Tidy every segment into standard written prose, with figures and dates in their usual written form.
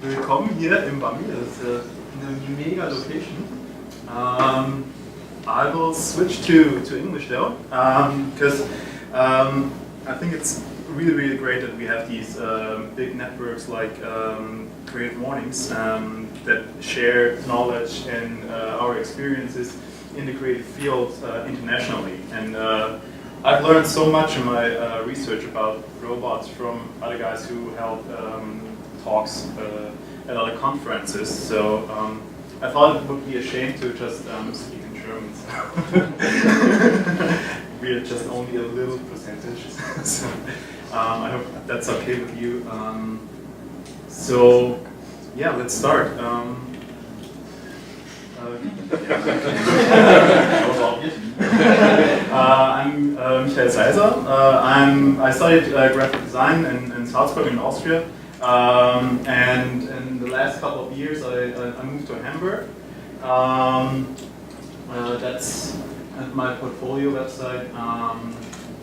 Willkommen hier im Bambi. Das ist eine mega location. I will switch to English though, because I think it's really great that we have these big networks like CreativeMornings that share knowledge and our experiences in the creative field internationally. And I've learned so much in my research about robots from other guys who held talks at other conferences. So I thought it would be a shame to just speak in German. We're just only a little percentage. So I hope that's okay with you. So yeah, let's start. I'm Michael Seiser. I studied graphic design in Salzburg in Austria, and in the last couple of years I moved to Hamburg. That's my portfolio website,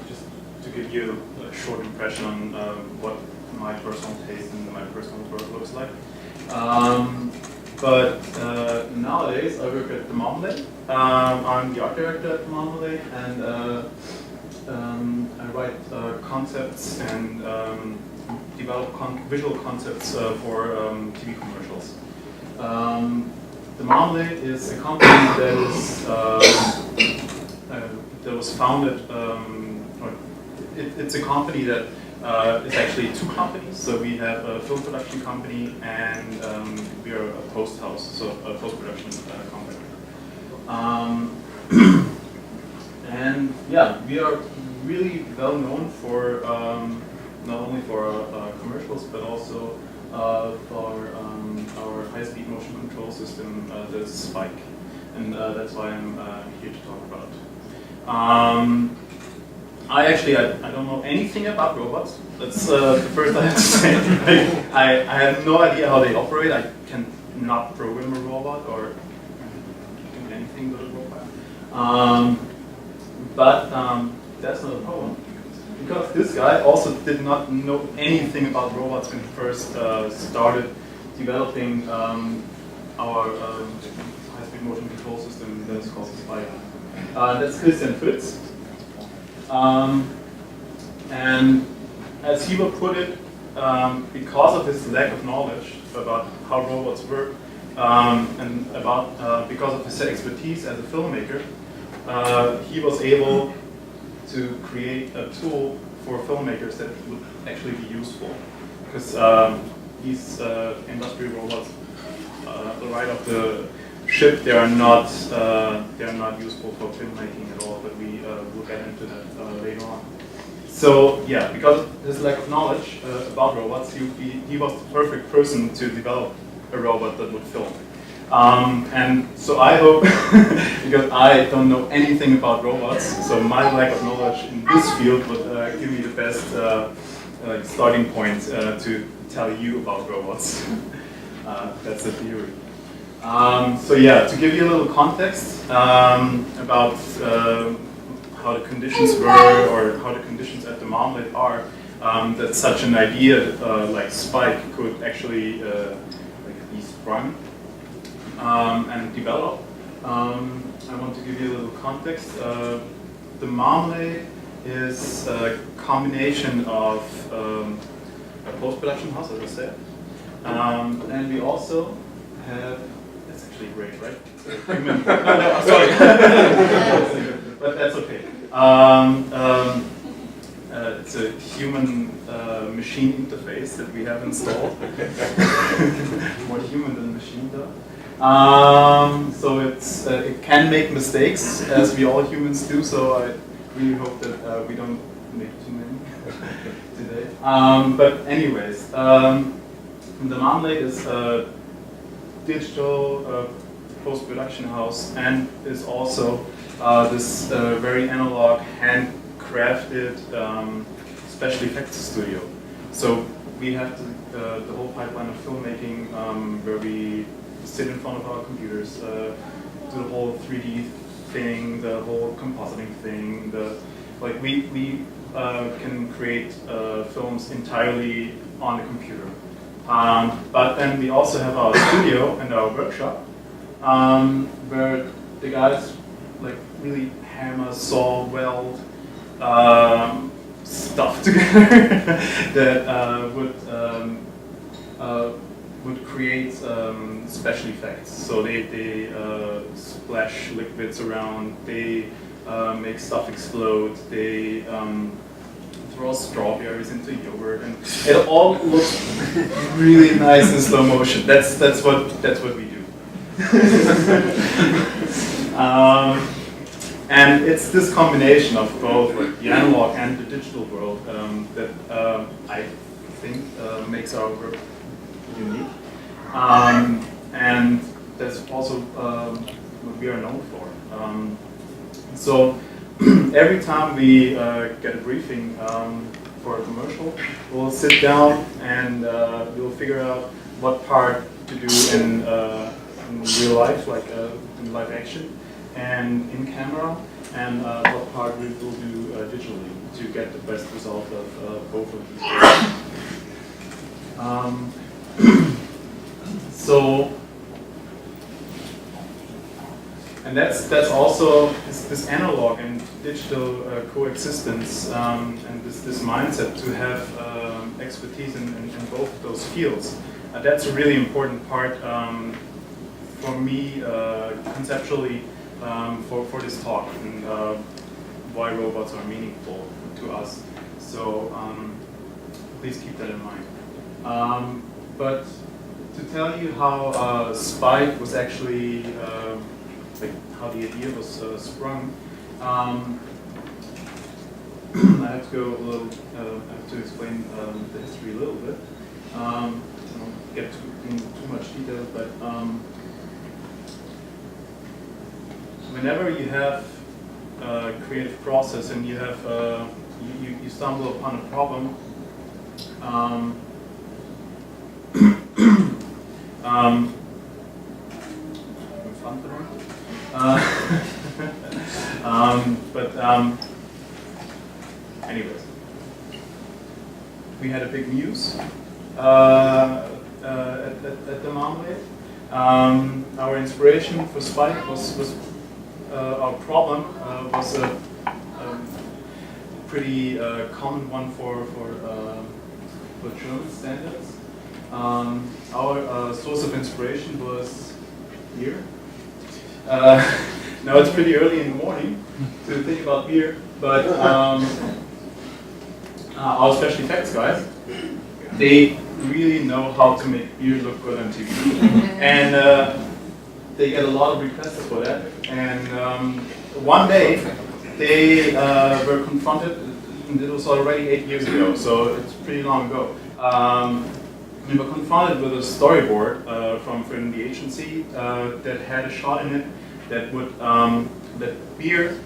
just to give you a short impression on what my personal taste and my personal work looks like. But nowadays I work at the Marmalade. I'm the art director at the Marmalade, and I write concepts and develop visual concepts for TV commercials. The Marmalade is a company that is that was founded. It's a company that is actually two companies. So we have a film production company and we are a post house, so a post production company. And yeah, we are really well known for not only for commercials but also for our high-speed motion control system, the Spike, and that's why I'm here to talk about. I don't know anything about robots. That's the first I have to say. I have no idea how they operate. I can not program a robot or do anything with a robot. But that's not a problem, because this guy also did not know anything about robots when he first started developing our high-speed motion control system that is called Spike. That's Christian Fritz. And as he will put it, because of his lack of knowledge about how robots work, and about because of his expertise as a filmmaker, he was able to create a tool for filmmakers that would actually be useful. Because these industrial robots, right off the ship, they are not useful for filmmaking at all. But we will get into that later on. So yeah, because of his lack of knowledge about robots, he was the perfect person to develop a robot that would film. And so I hope, because I don't know anything about robots, so my lack of knowledge in this field would give me the best starting point to tell you about robots. That's the theory. So yeah, to give you a little context about how the conditions were, or how the conditions at the Marmalade are, that such an idea like Spike could actually be sprung and develop. I want to give you a little context. The Marmalade is a combination of a post-production house, as I said, and we also have, that's actually great, right? Human, no, sorry, but that's okay. It's a human machine interface that we have installed. More human than machine though. So it can make mistakes, as we all humans do, so I really hope that we don't make too many today. But anyways, the Marmalade is a digital post-production house, and is also this very analog, handcrafted special effects studio. So we have the whole pipeline of filmmaking, where we sit in front of our computers, do the whole 3D thing, the whole compositing thing. We can create films entirely on the computer. But then we also have our studio and our workshop, where the guys like really hammer, saw, weld stuff together that would create special effects. So they splash liquids around, they make stuff explode, they throw strawberries into yogurt, and it all looks really nice in slow motion. That's what we do. And it's this combination of both like the analog and the digital world that I think makes our work unique. And that's also what we are known for. So every time we get a briefing for a commercial, we'll sit down and we'll figure out what part to do in real life, like in live action, and in camera, and what part we will do digitally to get the best result of both of these. So, and that's also this analog and digital coexistence, and this mindset to have expertise in both of those fields. That's a really important part for me conceptually for this talk, and why robots are meaningful to us. So please keep that in mind. But to tell you how Spike was actually, like how the idea was sprung, I have to go a little. I have to explain the history a little bit. I won't get into too much detail, but whenever you have a creative process and you have you stumble upon a problem. Anyways, we had a big muse at the Marmalade. Our inspiration for Spike was our problem was a pretty common one for German standards. Our source of inspiration was beer. Now it's pretty early in the morning to think about beer, but our special effects guys, they really know how to make beer look good on TV. And they get a lot of requests for that. And one day, they were confronted, and it was already 8 years ago, so it's pretty long ago. We were confronted with a storyboard from the agency that had a shot in it that would that beer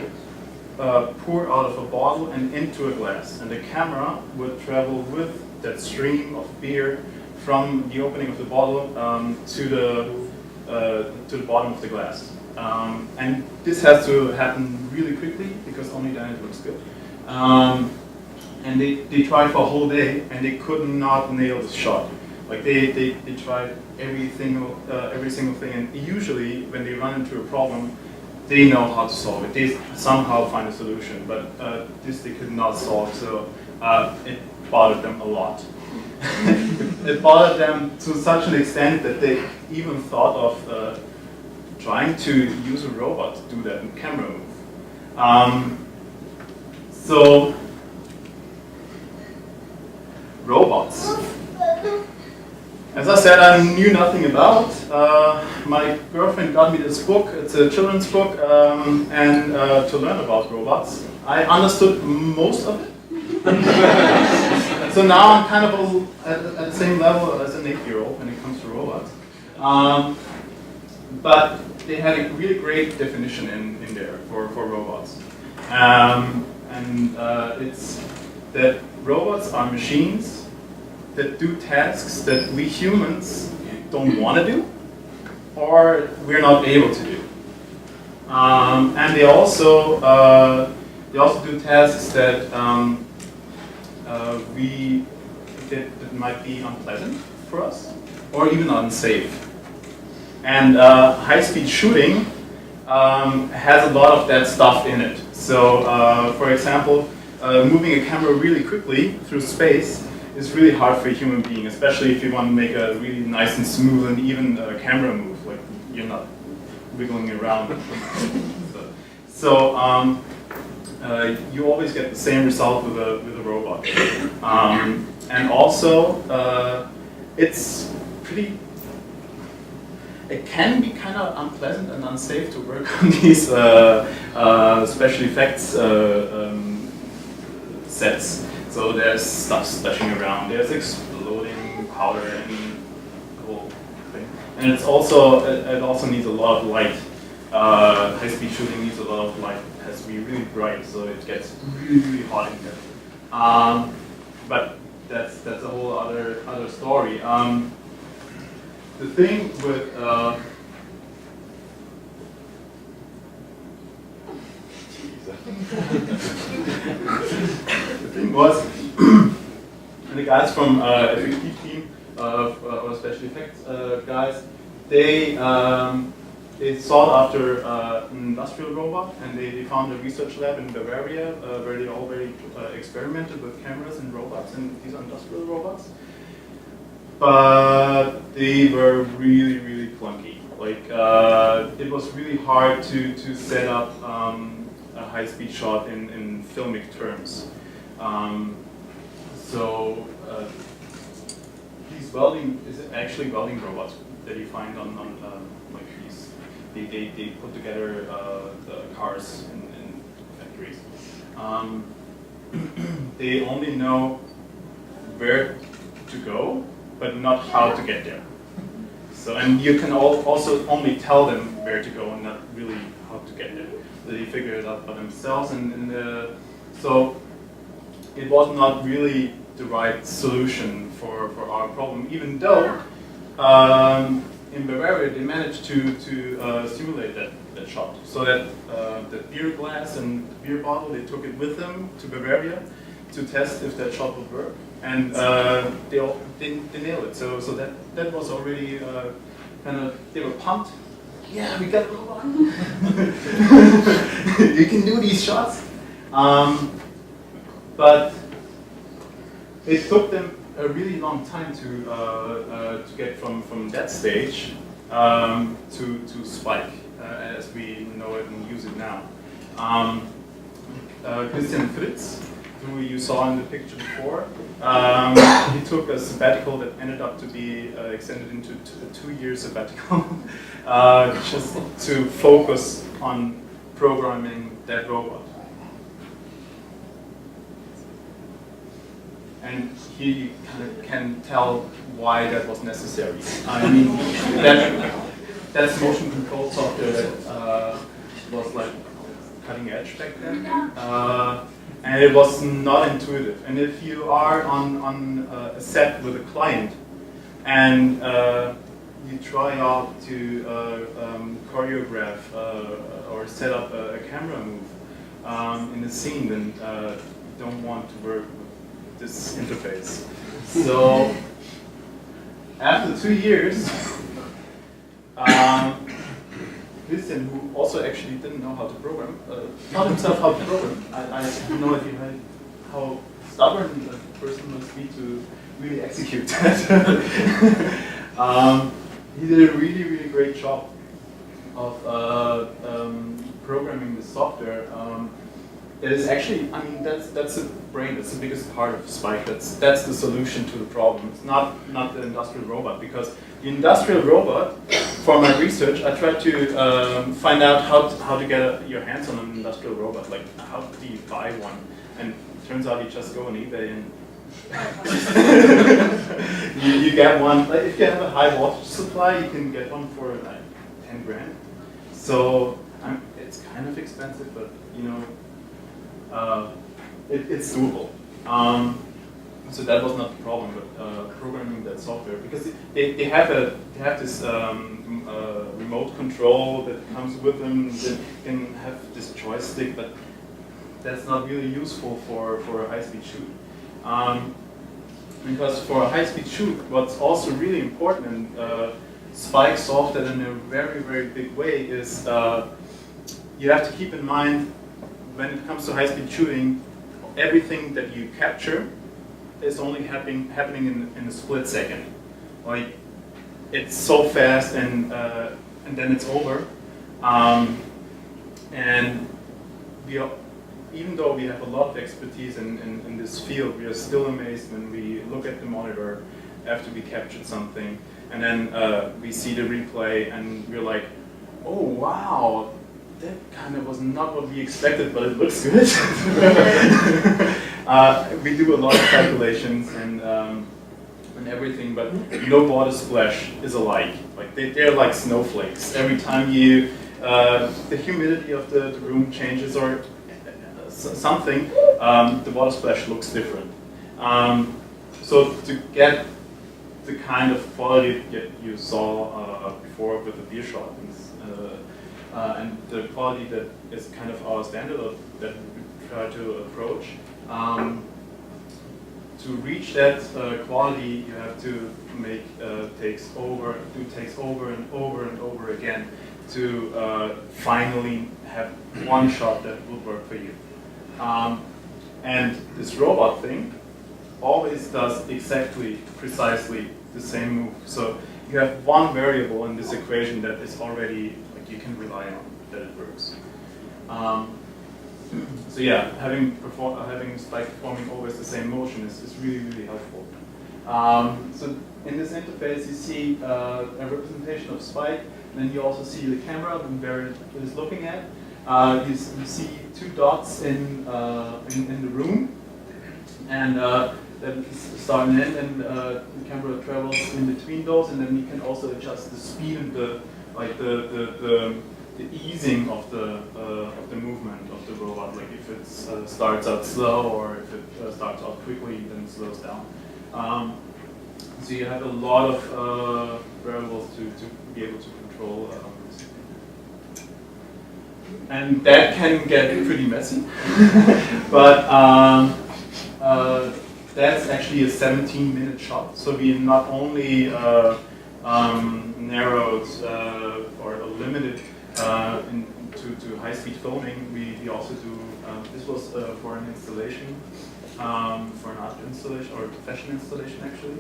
pour out of a bottle and into a glass, and the camera would travel with that stream of beer from the opening of the bottle to the bottom of the glass. And this has to happen really quickly because only then it looks good. And they tried for a whole day and they could not nail this shot. Like they tried every single thing, and usually when they run into a problem, they know how to solve it. They somehow find a solution, but this they could not solve, so it bothered them a lot. It bothered them to such an extent that they even thought of trying to use a robot to do that in camera move. So, robots. As I said, I knew nothing about. My girlfriend got me this book. It's a children's book, and to learn about robots. I understood most of it. So now I'm kind of at the same level as an 8-year-old when it comes to robots. But they had a really great definition in there for robots. And it's that robots are machines that do tasks that we humans don't want to do, or we're not able to do. And they also do tasks that that might be unpleasant for us, or even unsafe. And high-speed shooting has a lot of that stuff in it. So, for example, moving a camera really quickly through space is really hard for a human being, especially if you want to make a really nice and smooth and even camera move, like you're not wiggling around. So you always get the same result with a robot. And also, it's pretty. It can be kind of unpleasant and unsafe to work on these special effects sets. So there's stuff splashing around, there's exploding powder and the whole thing. And it also needs a lot of light. High-speed shooting needs a lot of light. It has to be really bright, so it gets really, really hot in here. But that's a whole other story. The thing with the thing was, and the guys from effective team or special effects guys, they sought after an industrial robot, and they found a research lab in Bavaria where they already experimented with cameras and robots, and these are industrial robots. But they were really, really clunky. Like it was really hard to set up a high-speed shot in filmic terms. So these welding is actually welding robots that you find on like these. They put together the cars in factories. They only know where to go, but not how to get there. So, and you can also only tell them where to go and not really how to get there. So they figure it out by themselves, and so it was not really the right solution for our problem, even though in Bavaria they managed to simulate that shot. So that the beer glass and the beer bottle, they took it with them to Bavaria to test if that shot would work. And they nailed it. So that was already kind of, they were pumped. Yeah, we got a robot. You can do these shots. But it took them a really long time to get from that stage to Spike, as we know it and use it now. Christian Fritz, who you saw in the picture before, he took a sabbatical that ended up to be extended into a 2-year sabbatical, just to focus on programming that robot. And he kind of can tell why that was necessary. I mean, that's motion control software that was like cutting edge back then. And it was not intuitive. And if you are on a set with a client and you try out to choreograph or set up a camera move in a scene, then you don't want to work with this interface. So after 2 years, Christian, who also actually didn't know how to program, taught himself how to program. I have no idea how stubborn a person must be to really execute that. He did a really, really great job of programming the software. That is actually, I mean, that's the brain. That's the biggest part of Spike. That's the solution to the problem. It's not the industrial robot, because the industrial robot, for my research, I tried to find out how to get your hands on an industrial robot. Like, how do you buy one? And it turns out you just go on eBay and you get one. Like, if you have a high voltage supply, you can get one for like 10 grand. So it's kind of expensive, but you know. It's doable. So that was not the problem, but programming that software, because they have this remote control that comes with them. They can have this joystick, but that's not really useful for a high-speed shoot. Because for a high-speed shoot, what's also really important, and Spike solved that in a very, very big way, is you have to keep in mind when it comes to high-speed shooting, everything that you capture is only happening in a split second. Like, it's so fast, and then it's over. And even though we have a lot of expertise in this field, we are still amazed when we look at the monitor after we captured something, and then we see the replay, and we're like, oh wow, that kind of was not what we expected, but it looks good. We do a lot of calculations and everything, but no water splash is alike. Like they're like snowflakes. Every time you the humidity of the room changes or something, the water splash looks different. So to get the kind of quality that you saw before with the beer shot, and the quality that is kind of our standard that we try to approach, to reach that quality, you have to make takes over and over again to finally have one shot that will work for you. And this robot thing always does precisely the same move. So you have one variable in this equation that is already, like, you can rely on that it works. So yeah, having Spike performing always the same motion is really, really helpful. So in this interface you see a representation of Spike, and then you also see the camera where it is looking at. You see two dots in the room, and that is starting in, and the camera travels in between those, and then you can also adjust the speed and the easing of the movement of the robot. Like if it starts out slow, or if it starts out quickly, then it slows down. So you have a lot of variables to be able to control. And that can get pretty messy, but that's actually a 17-minute shot. So we not only narrowed or limited to high-speed filming, we also do, this was for an installation, for an art installation, or a fashion installation actually.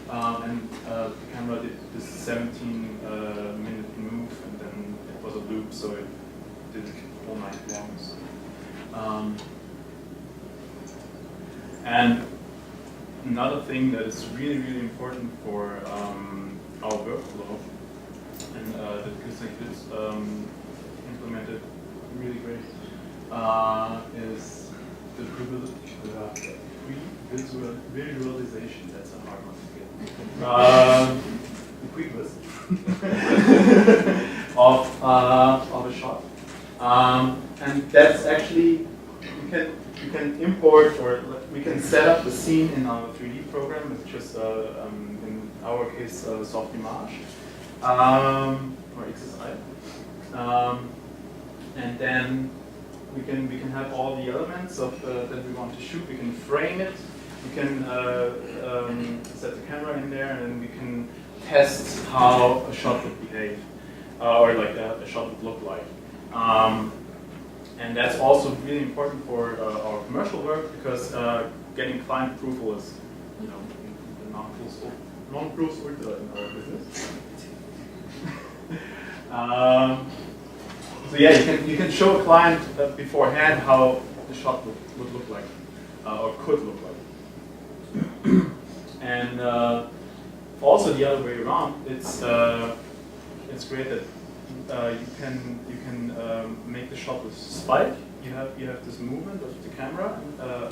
And the camera did this 17-minute move, and then it was a loop, so it did it all night long. So. And another thing that is really, really important for our workflow, and that is implemented really great, is the pre-visualization. That's a hard one to get. The pre-vis of a shot, and that's actually you can import, or we can set up the scene in our 3D program. It's just in our case Softimage or XSI, and then we can have all the elements of that we want to shoot. We can frame it. We can set the camera in there, and then we can test how a shot would behave, or like a shot would look like. And that's also really important for our commercial work, because getting client approval is, the non-plus ultra in our business. So yeah, you can show a client beforehand how the shot would look like, or could look like. And also the other way around, it's great that you can make the shot with Spike. You have this movement of the camera,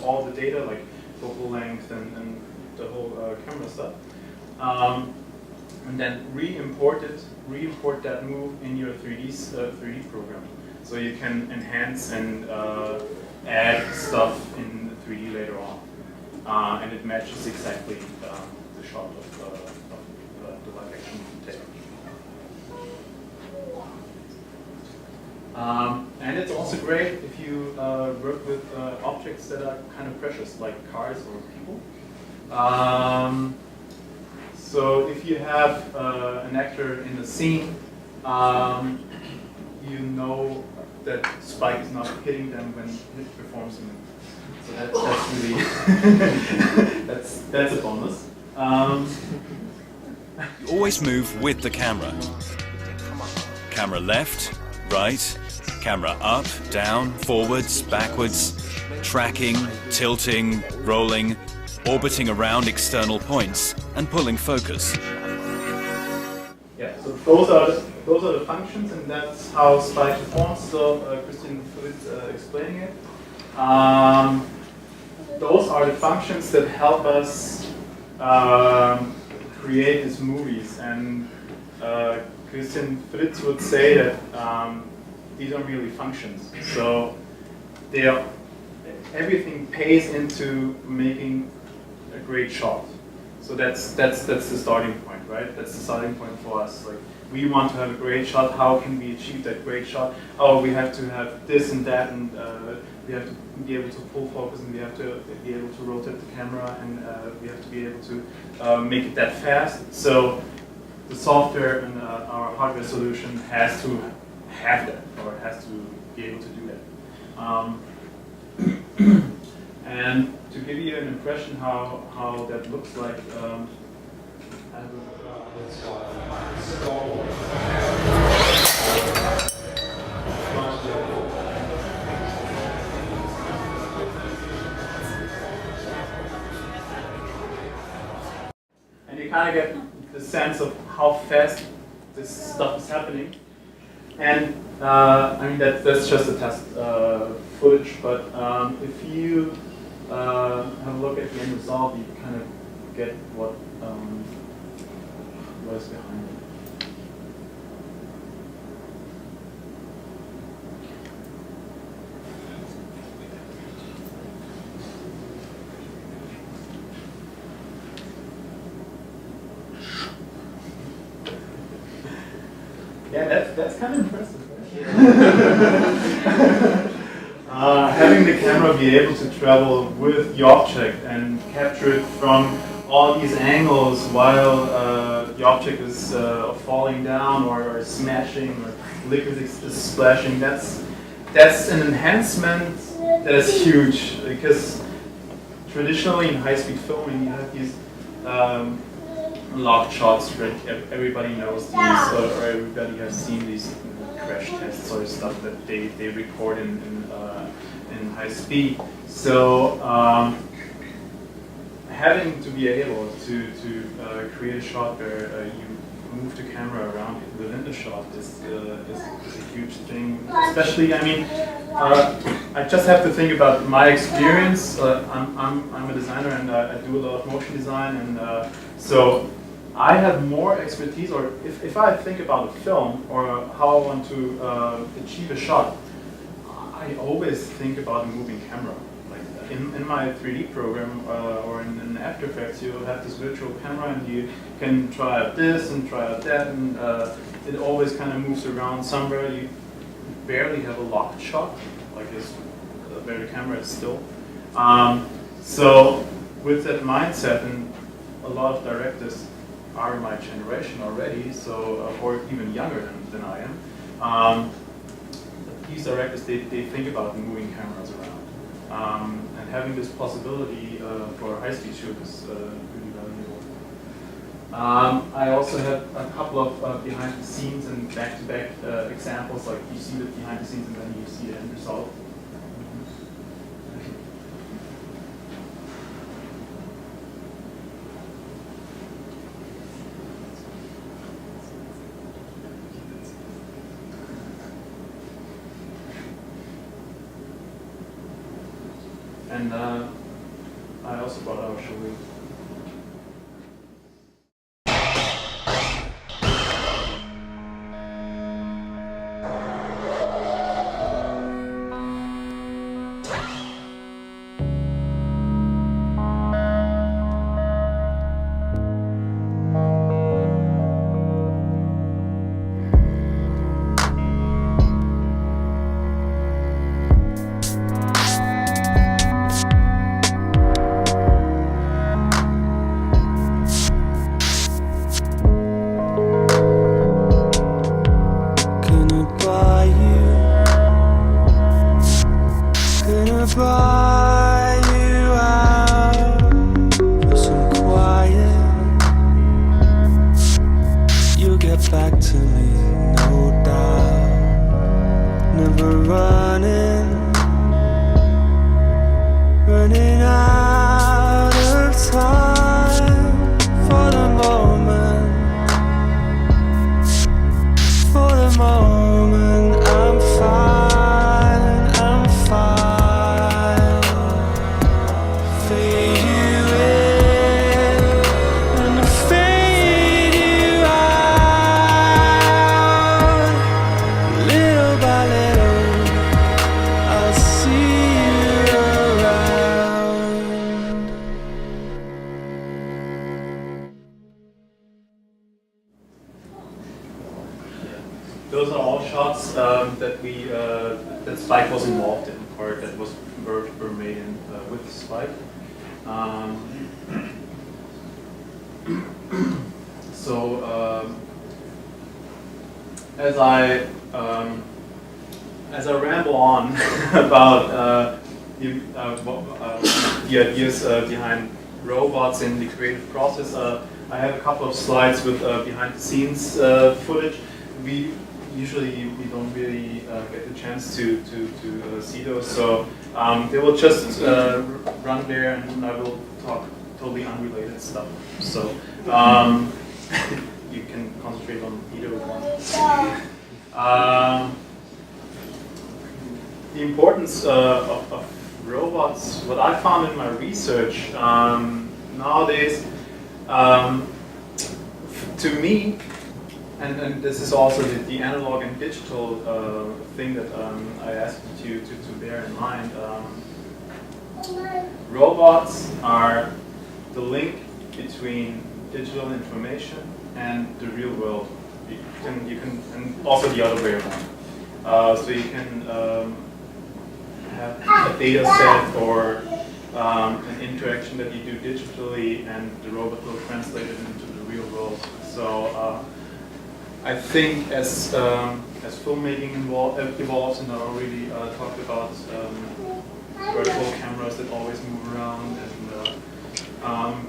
all the data like focal length and the whole camera stuff, and then re-import that move in your 3D program, so you can enhance and add stuff in 3D later on, and it matches exactly the shot of the live action take. And it's also great if you work with objects that are kind of precious, like cars or people. So if you have an actor in the scene, you know that Spike is not hitting them when he performs them. So that's really that's a bonus. Always move with the camera. Camera left, right, camera up, down, forwards, backwards, tracking, tilting, rolling, orbiting around external points, and pulling focus. Yeah, so those are the functions, and that's how Spike performs. So Christian Fritz explaining it. Those are the functions that help us create these movies, and Christian Fritz would say that these are really functions. So everything pays into making a great shot. So that's the starting point, right? That's the starting point for us. Like, we want to have a great shot. How can we achieve that great shot? Oh, we have to have this and that, and we have to be able to pull focus, and we have to be able to rotate the camera, and we have to be able to make it that fast. So the software and our hardware solution has to have that, or has to be able to do that. And to give you an impression how that looks like, I have and you kind of get the sense of how fast this stuff is happening. And I mean, that's just a test footage, but if you have a look at the end result, you kind of get what is behind it. Yeah, that's kind of impressive. Having the camera be able to travel with the object and capture it from all these angles while the object is falling down or smashing or liquid is splashing, that's an enhancement that is huge, because traditionally in high-speed filming you have these locked shots, right? Everybody knows these, or everybody has seen these crash tests or stuff that they record in high speed. So having to be able to create a shot where you move the camera around within the shot is a huge thing. Especially, I mean, I just have to think about my experience. I'm a designer, and I do a lot of motion design, and so I have more expertise, or if I think about a film or how I want to achieve a shot, I always think about a moving camera. Like in my 3D program or in After Effects, you have this virtual camera, and you can try out this and try out that, and it always kind of moves around somewhere. You barely have a locked shot, like this, where the camera is still. So with that mindset, and a lot of directors are my generation already, so or even younger than I am. These directors, they think about moving cameras around, and having this possibility for a high-speed shoot is really valuable. I also have a couple of behind the scenes and back-to-back examples, like you see the behind the scenes and then you see the end result. And I also brought our show. get back to me, no doubt. Never running out of time for the moment. For the moment, I'm fine, I'm fine. Fade you in and fade you out. Little by little, I'll see you around. Those are all shots that that Spike was involved in, or that were made in with Spike. So as I ramble on about the ideas behind robots in the creative process, I have a couple of slides with behind-the-scenes footage. We don't really get the chance to see those, so they will just run there, and I will talk totally unrelated stuff. So you can concentrate on either one. The importance of robots, what I found in my research nowadays, to me, and this is also the analog and digital thing that I asked you to bear in mind. Robots are the link between digital information and the real world. You can, and also the other way around. So you can have a data set or an interaction that you do digitally, and the robot will translate it into the real world. So I think as filmmaking evolves, and I already talked about virtual cameras that always move around,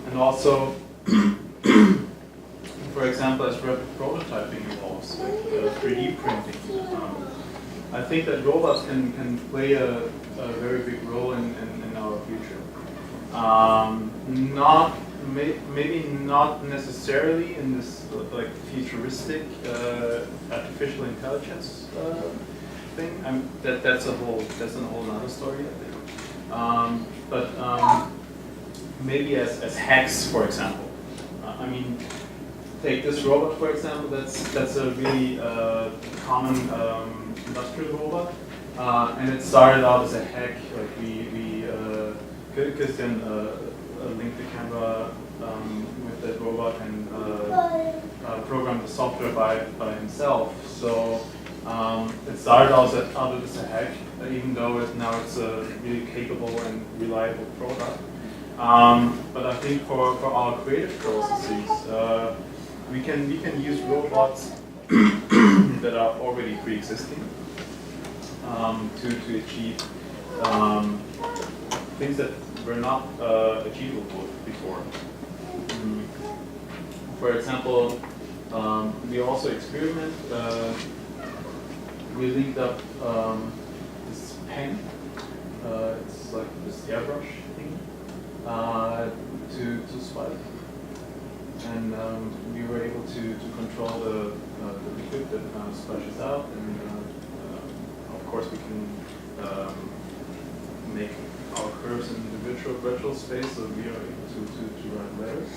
and also, for example, as rapid prototyping evolves, like 3D printing. I think that robots can play a very big role in our future. Maybe not necessarily in this like futuristic artificial intelligence thing. That's a whole other story, I think. But maybe as hacks, for example. I mean, take this robot, for example. That's a really common industrial robot, and it started out as a hack. Like Christian linked the camera with that robot and programmed the software by himself. So it started out as a hack, even though now it's a really capable and reliable product. But I think for our creative processes, we can use robots that are already pre-existing to achieve things that were not achievable before. For example, we also experiment. We linked up this pen. It's like this airbrush thing to Spike, and we were able to control the liquid that splashes out, and of course we can make our curves in the virtual space, so we are able to write letters.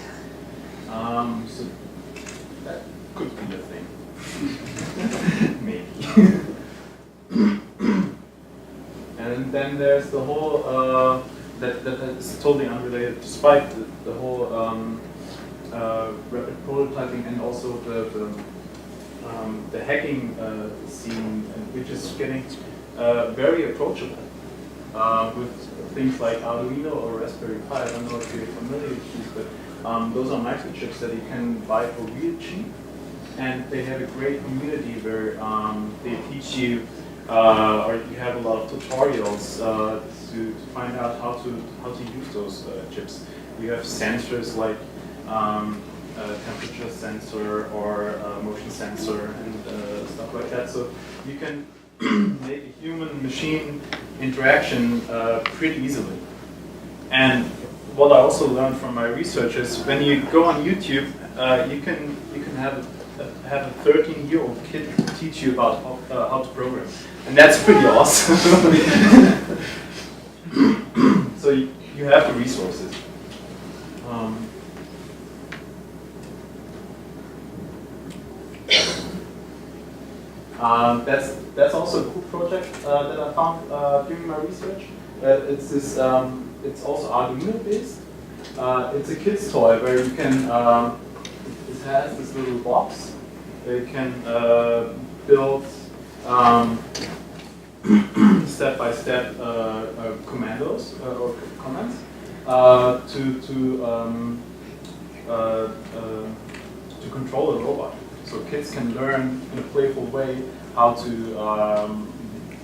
So that could be a thing. Maybe. And then there's the whole, that is totally unrelated to Spike, the whole rapid prototyping, and also the hacking scene, which is getting very approachable with things like Arduino or Raspberry Pi. I don't know if you're familiar with these, but those are microchips that you can buy for real cheap, and they have a great community where they teach you, or you have a lot of tutorials to find out how to use those chips. You have sensors like temperature sensor or motion sensor and stuff like that. So you can make a human-machine interaction pretty easily. And what I also learned from my research is when you go on YouTube, you can have a 13-year-old kid teach you about how to program, and that's pretty awesome. So you have the resources. That's also a cool project that I found during my research. It's this. It's also Arduino based. It's a kid's toy where you can. It has this little box. You can build step-by-step commandos or commands to control a robot. So kids can learn in a playful way how to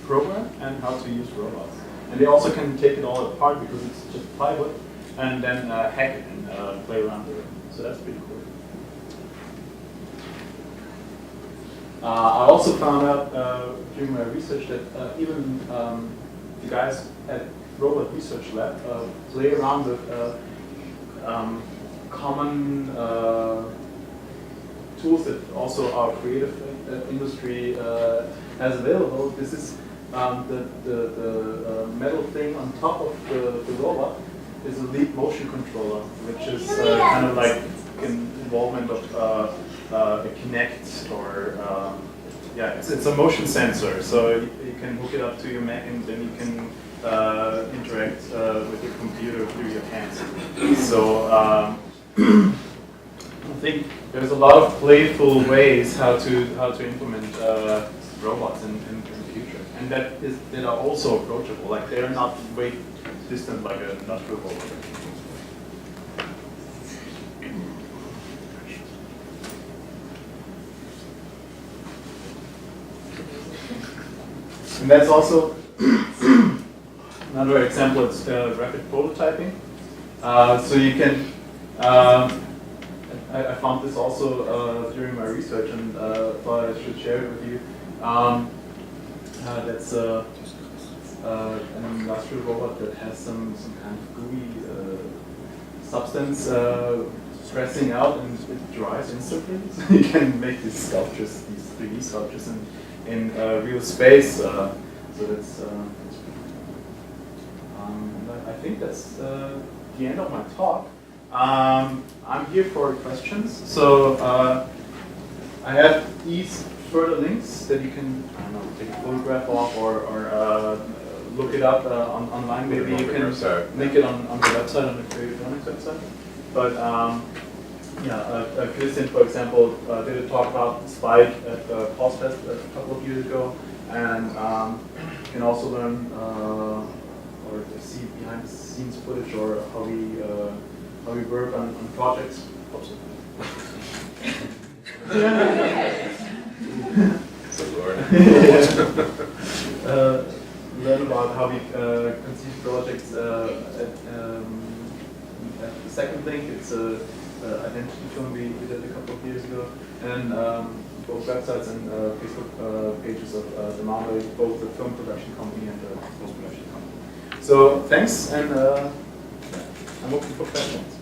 program and how to use robots. And they also can take it all apart because it's just plywood, and then hack it and play around with it. So that's pretty cool. I also found out during my research that even the guys at Robot Research Lab play around with common tools that also our creative industry has available. This is the metal thing on top of the robot is a lead motion controller, which is kind of like an involvement of a Kinect or yeah, it's a motion sensor. So you can hook it up to your Mac and then you can interact with your computer through your hands. So I think there's a lot of playful ways how to implement robots in the future, and that are also approachable. Like they're not way distant like a industrial robot. And that's also another example. It's rapid prototyping. So you can. I found this also during my research, and thought I should share it with you. That's an industrial robot that has some kind of gooey substance pressing out, and it dries instantly. So you can make these sculptures, these 3D sculptures, in real space. So that's. I think that's the end of my talk. I'm here for questions. So I have these further links that you can, I don't know, take a photograph of or look it up online. Maybe you can link it on the website, on the CreativeMornings website. But yeah, Christian, for example, did a talk about Spike at Postfest a couple of years ago, and you can also learn or see behind the scenes footage or how we work on projects. Learn about how we conceive projects at the second link. It's an identity film we did a couple of years ago, and both websites and Facebook pages of the Marvel, both the film production company and the post production company. So thanks, and I'm open for questions.